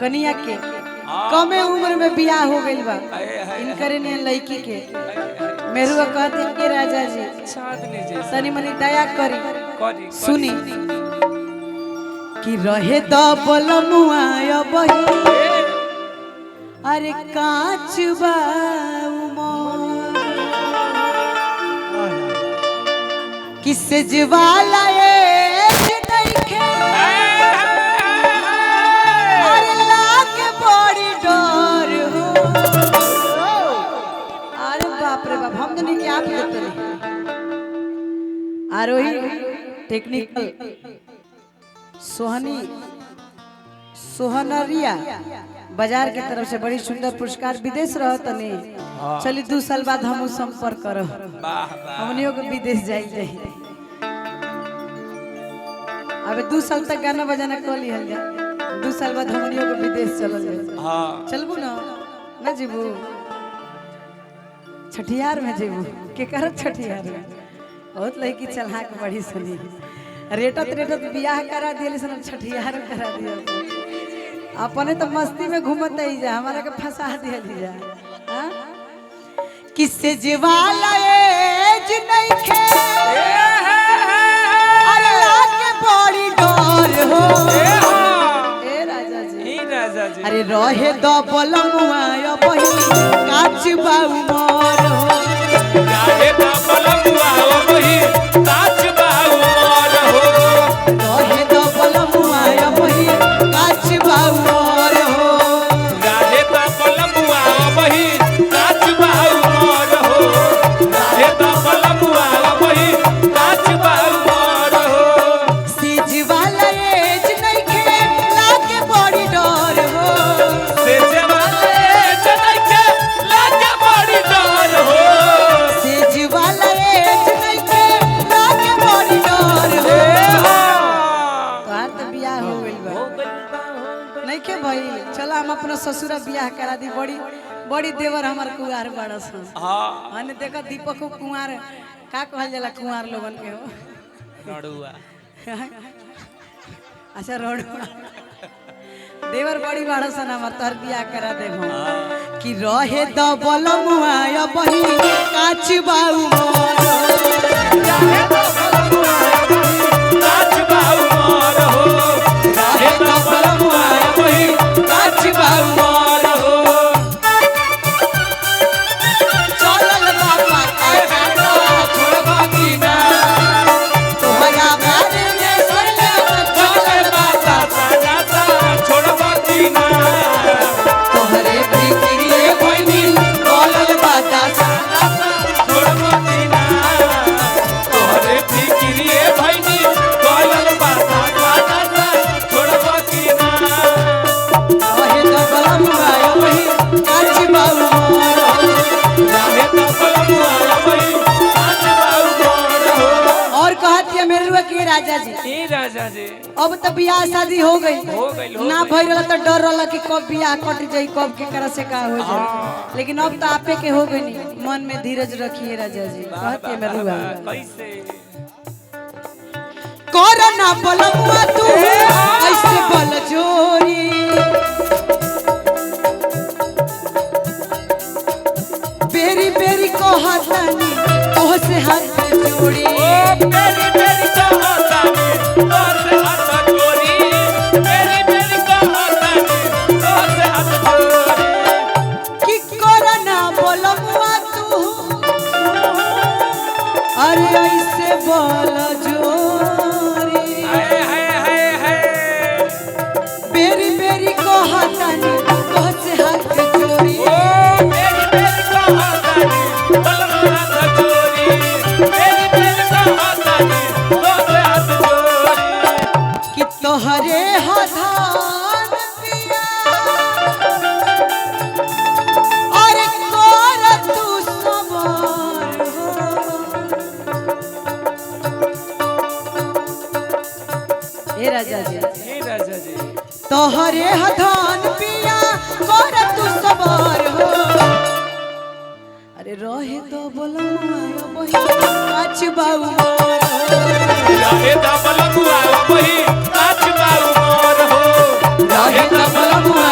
कनिया के कमे उम्र में बियाह हो गइल बा इनकरे ने लड़की के मेरुआ कहते के राजा जी तनी मनी दया करी सुनी कि रहे द बलमुआ बही अरे कांच बा किसे ज्वाला हम तो नहीं क्या आरोही टेक्निकल सोहनरिया बाजार के तरफ से बड़ी सुंदर पुरस्कार विदेश रहता नहीं चलिए 2 साल बाद हम संपर्क करो हमनियों को विदेश जाए अब 2 साल तक गाना बजाना कर लिया 2 साल बाद हमनियों को विदेश चलबू ना जीबू छठियार में जेबू के करत छठियार में बहुत लड़की चलहा के बड़ी सनी रेटत बियाह करा दिए सन छठियार करा दिया अपने तो मस्ती में घूमत ही जा हमारा के फंसा दिया जा किससे जीवाला एज नहीं खे अल्लाह के बड़ी डर हो ए राजा जी अरे रहे द बलमुआ बही काच बाऊ मोर हो रहे द बलमुआ बही काच बाऊ मोर हो रहे द बलमुआ बही काच बाऊ मोर हो रहे द बलमुआ बही काच बाऊ मोर हो रहे द बलमुआ बही काच बाऊ मोर हो सिज वाला एज नहीं खे लागे बड़ी डर हो सिज वाला एज नहीं खे लागे बड़ी डर हो सिज वाला एज नहीं खे लागे बड़ी डर हो तोहार तो बियाह हो गइल बा नहीं के भाई चलो हम अपना ससुरा बियाह करा दी बड़ी देवर हमार कुंवार बड़ा सन हां माने देखा दीपक को कुंवार का कहल जाला कुंवार लोगन के हो रड़ुआ अच्छा रड़ुआ देवर बड़ी बड़ा सन हमार तोहर बियाह करा दे हम कि रहे द बलमुआ बही काच बाऊ मोर रहे द बलमुआ बही काच बाऊ मोर हो रहे द बलमुआ बही काच बाऊ मोर हो चलल बाबा छोड़बा की ना तोहरा बारे में सुनले चलल बाबा छोड़बा की ना तोहरे फिक्रिए भइनी बोलल बाता छोड़बा की ना तोहरे फिक्रिए भइनी बोलल बाता छोड़बा की ना रहे द बलमुआ बही काच बाऊ मोर रहे द बलमुआ बही काच बाऊ मोर हो और कहत है मेरुआ के राजा जी अब तो बियाह शादी हो गई ना भइल तो डर रहला कि कब बियाह कट जाई कब के करा से का हो जाए लेकिन अब तो आपे के हो गई मन में धीरज रखिए राजा जी कहत है मेरुआ कैसे कोरोना बलमुआ तू ऐसे बल जोरी बेरी बेरी को हतानी तोह से हाथ जोड़ी बेरी बेरी को हतानी तोह से हाथ जोड़ी बेरी बेरी को हतानी तोह से हाथ जोड़ी कि कोरोना बलमुआ तू अरे ऐसे बल जोरी बेरी बेरी को हतानी तोह से हाथ जोड़ी बेरी बेरी को हतानी तोह से हाथ जोड़ी बेरी बेरी को हतानी तोह से हाथ जोड़ी कि तोहरे हधान पिया अरे कोर तू सबर हो ए राजा जी तोहरे हधान पिया कोर तू सबर हो अरे रहे तो बलमुआ बही काच बाऊ मोर रहे तो बलमुआ बही काच बाऊ मोर हो रहे तो बलमुआ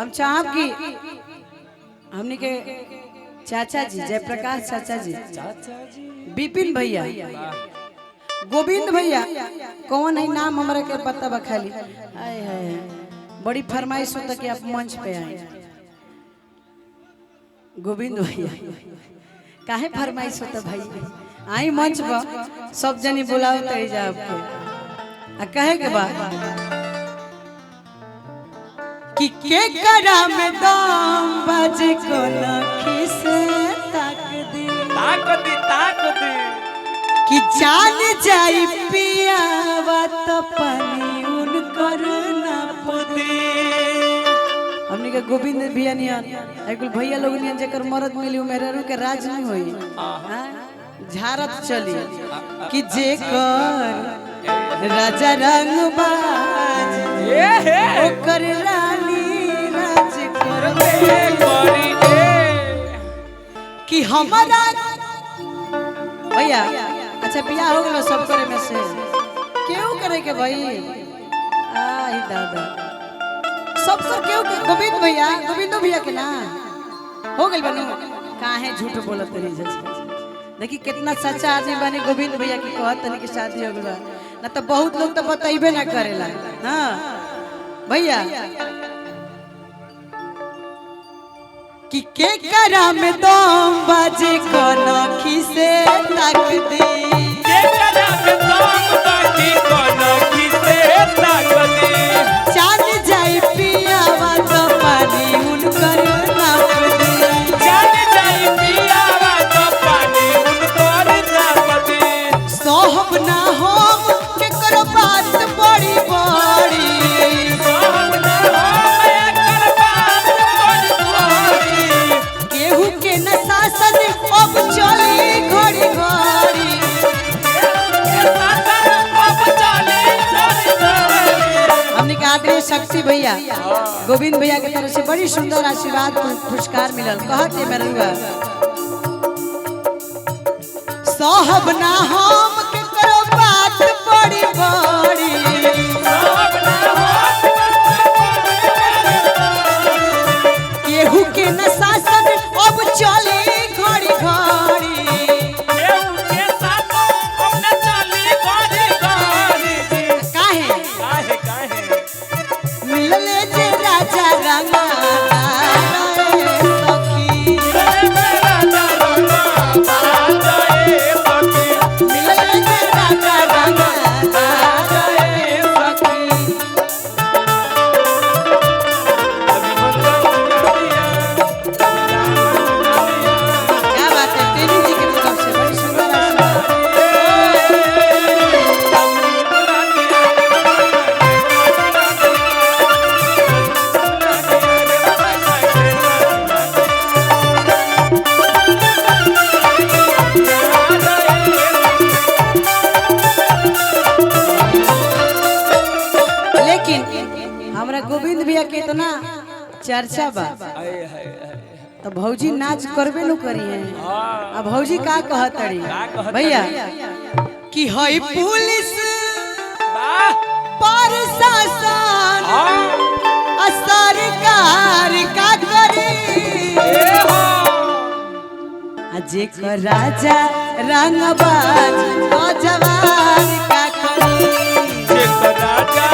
हम चाहब कि हमनी के चाचा जी जयप्रकाश चाचा जी, विपिन भैया, गोविंद भैया, कौन है नाम हमारा के पता बा खाली। हाय हाय बड़ी फरमाइश होता कि आप मंच पे आए। गोविंद भैया काहे फरमाइश होता भाई, आई मंच पर सब जनी बुलाओ तो जा आपके आ कहे के बाद कि के करा में दाम बाजे को नखी से ताक दी कि जान जाई पियावा तो पानी उन कर ना पुदी। हमनी के गोविंद भैया नियन एकुल भैया लोग नियन जेकर मरद मिली मेरे रू के राज नहीं होई, झारत चली कि जेकर राजा रंगबाज ओकर रानी राज करबे कि हमारा भैया। अच्छा बियाह हो गलो सब करे में से क्यों करे के भाई, आई दादा सब कर क्यों के गोविंद भैया, गोविंदो भैया के ना हो गइल बनो काहे झूठ बोलत रही जैसे। देखी कितना सच्चा आदमी बने गोविंद भैया की कहत तनी की शादी हो गइल ना तो बहुत लोग तो बताइबे ना करेला। हां भैया कि के करा में दम बाजे को नखी से ताक दे, के करा में दम बाजे को नखी से ताक दे, चांद जाई पियावा तो पानी उनकर नाप दे, चांद जाई पियावा तो पानी उनकर नाप दे। सोहब ना हम के करो बात बड़ी बड़ी, सोहब ना हम एकर बात बड़ी बड़ी, केहू के न शासन अब चली घड़ी घड़ी, अब चले घड़ी घड़ी। हमने के आदरणीय शक्ति भैया गोविंद भैया के तरफ से बड़ी सुंदर आशीर्वाद पुरस्कार मिलल। कहते मेरे हुआ सोहब ना हम के करो बात बड़ी बड़ी, सोहब ना हम केहू के न शासन अब चले घड़ी घड़ी, केहू के साथ अब न चली घड़ी घड़ी। काहे काहे काहे मिलले जे राजा रंगा सखी, राजा रंगा बाजाए सखी, मिलले जे राजा रंगा बाजाए सखी। अभी क्या बात है तेरी जी की तरफ से बड़ी सुंदर आशीर्वाद। लेकिन हमरा गोविंद भैया के इतना चर्चा बा तो भौजी नाच करबे नु करी है। अब भौजी का कहतड़ी भैया कि हई पुलिस प्रशासन आ सरकार का करी, आ जेकर राजा रंगबाज तो जवान का करी, राजा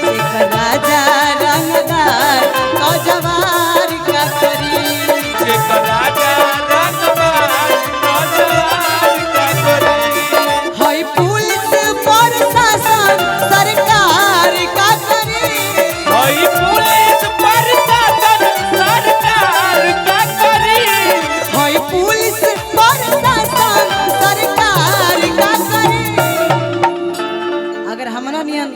जेकर राजा रंगदार तो जवान का करी, हई पुलिस प्रशासन सरकार का करी, हई पुलिस प्रशासन सरकार का करी। अगर हमरा नियन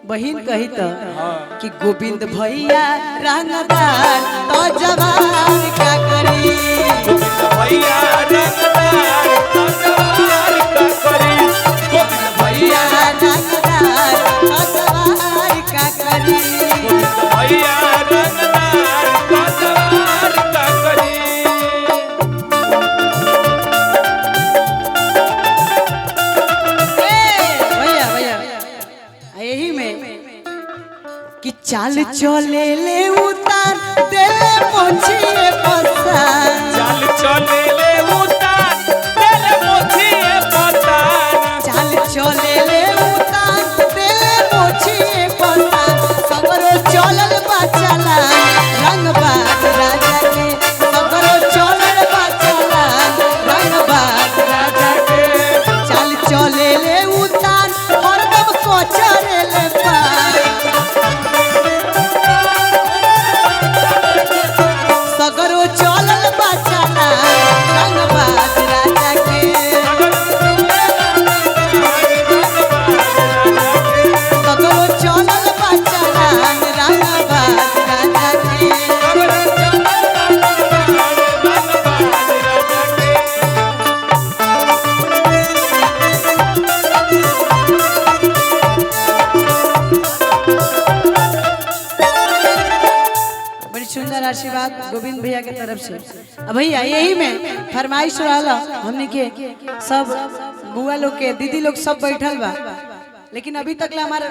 बहिन कही तो कि गोविंद भैया रंगदार तो जवान का करी, भैया रंगदार तो जवान का करी, भैया रंगदार तो जवान का करी, भैया रंगदार तो जवान का करी। भैया भैया यही में चाल चले ले उतार देले मोछिए पसार चाल चले ले उतार देले मोछिए पसार चाल चले ले उतार देले मोछिए पसार सगरो चलल बा चला रंगबाज राजा के सगरो चलल बा चला रंगबाज राजा के चाल चले ले उतार हरदम कोचरे ले पार सगरो चलल बा चला रंगबाज राजा के सगरो चलल बा चला रंगबाज राजा के बड़ी सुंदर आशीर्वाद गोविंद भैया के तरफ से। अब भैया यही में फरमाइश वाला हमने के सब बुआ लोग के दीदी लोग सब बैठल बा, लेकिन अभी तक हमारा